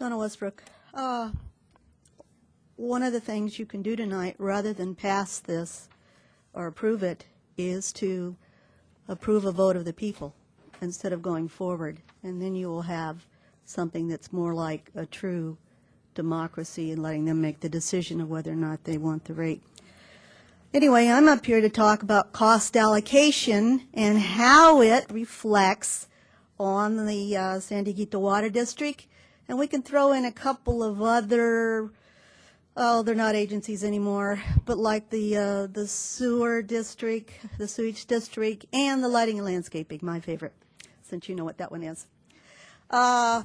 Donna Westbrook. One of the things you can do tonight, rather than pass this or approve it, is to approve a vote of the people instead of going forward. And then you will have something that's more like a true democracy and letting them make the decision of whether or not they want the rate. Anyway, I'm up here to talk about cost allocation and how it reflects on the San Dieguito Water District. And we can throw in a couple of other, oh, they're not agencies anymore, but like the sewer district, the sewage district, and the lighting and landscaping, my favorite, since you know what that one is. And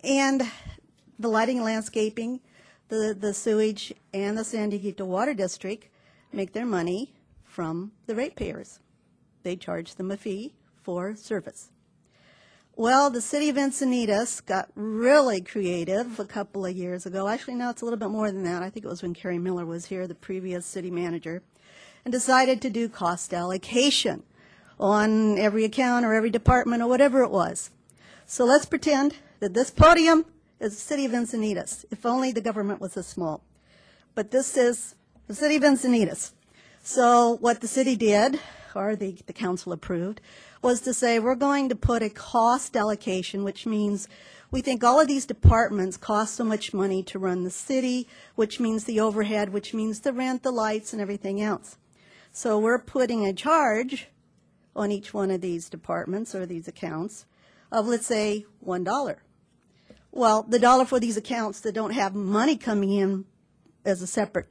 the lighting and landscaping, the sewage, and the San Dieguito Water District make their money from the ratepayers. They charge them a fee for service. Well, the city of Encinitas got really creative a couple of years ago. Actually, now it's a little bit more than that. I think it was when Carrie Miller was here, the previous city manager, and decided to do cost allocation on every account or every department or whatever it was. So let's pretend that this podium is the city of Encinitas, if only the government was this small. But this is the city of Encinitas. So what the city did, or the council approved, was to say we're going to put a cost allocation, which means we think all of these departments cost so much money to run the city, which means the overhead, which means the rent, the lights, and everything else. So we're putting a charge on each one of these departments or these accounts of, let's say, $1. Well, the dollar for these accounts that don't have money coming in as a separate,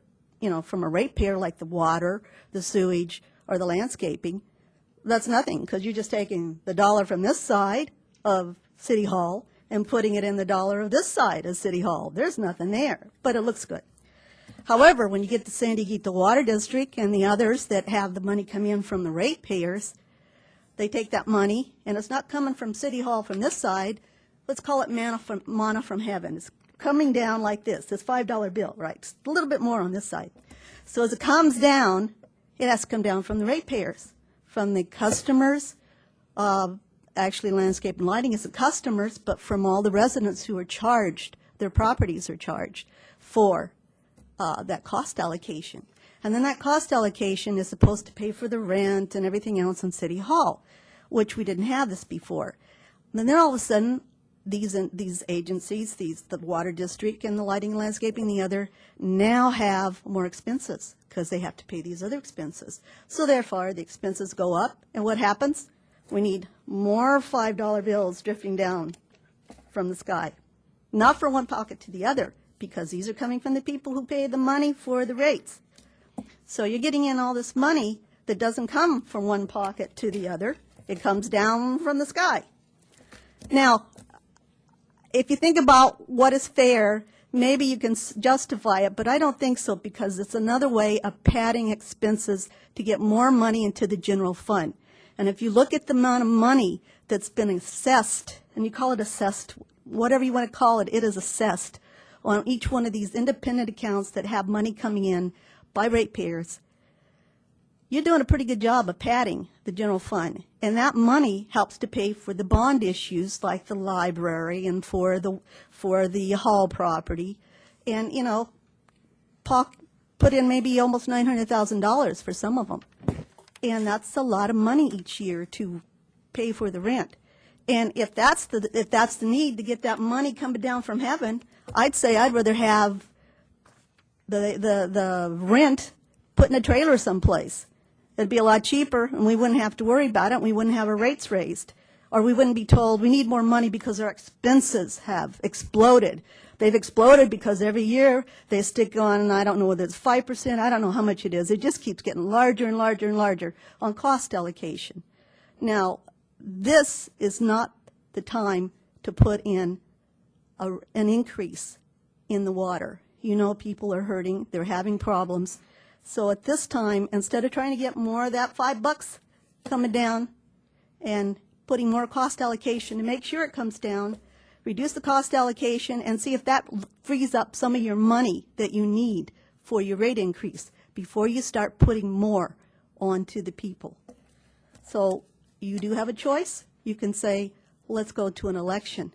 from a ratepayer like the water, the sewage, or the landscaping, that's nothing, because you're just taking the dollar from this side of City Hall and putting it in the dollar of this side of City Hall. There's nothing there, but it looks good. However, when you get to San Dieguito Water District and the others that have the money come in from the ratepayers, they take that money, and it's not coming from City Hall from this side. Let's call it manna from heaven. It's coming down like this $5 bill, right? It's a little bit more on this side. So as it comes down, it has to come down from the ratepayers, from the customers. Actually, landscape and lighting is the customers, but from all the residents who are charged, their properties are charged for that cost allocation. And then that cost allocation is supposed to pay for the rent and everything else in City Hall, which we didn't have this before. And then all of a sudden, these agencies, the water district and the lighting and landscaping, the other, now have more expenses because they have to pay these other expenses. So therefore, the expenses go up, and what happens? We need more $5 bills drifting down from the sky, not from one pocket to the other, because these are coming from the people who pay the money for the rates. So you're getting in all this money that doesn't come from one pocket to the other. It comes down from the sky. Now, if you think about what is fair, maybe you can justify it, but I don't think so, because it's another way of padding expenses to get more money into the general fund. And if you look at the amount of money that's been assessed, and you call it assessed, whatever you want to call it, it is assessed on each one of these independent accounts that have money coming in by ratepayers, you're doing a pretty good job of padding the general fund. And that money helps to pay for the bond issues like the library and for the hall property. And, put in maybe almost $900,000 for some of them. And that's a lot of money each year to pay for the rent. And if that's the need to get that money coming down from heaven, I'd say I'd rather have the rent put in a trailer someplace. It'd be a lot cheaper, and we wouldn't have to worry about it. We wouldn't have our rates raised, or we wouldn't be told we need more money because our expenses have exploded. They've exploded because every year they stick on, and I don't know whether it's 5%, I don't know how much it is. It just keeps getting larger and larger and larger on cost allocation. Now, this is not the time to put in an increase in the water. People are hurting, they're having problems. So at this time, instead of trying to get more of that $5 coming down and putting more cost allocation to make sure it comes down, reduce the cost allocation and see if that frees up some of your money that you need for your rate increase before you start putting more onto the people. So you do have a choice. You can say, let's go to an election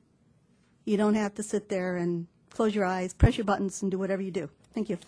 You don't have to sit there and close your eyes, press your buttons, and do whatever you do. Thank you.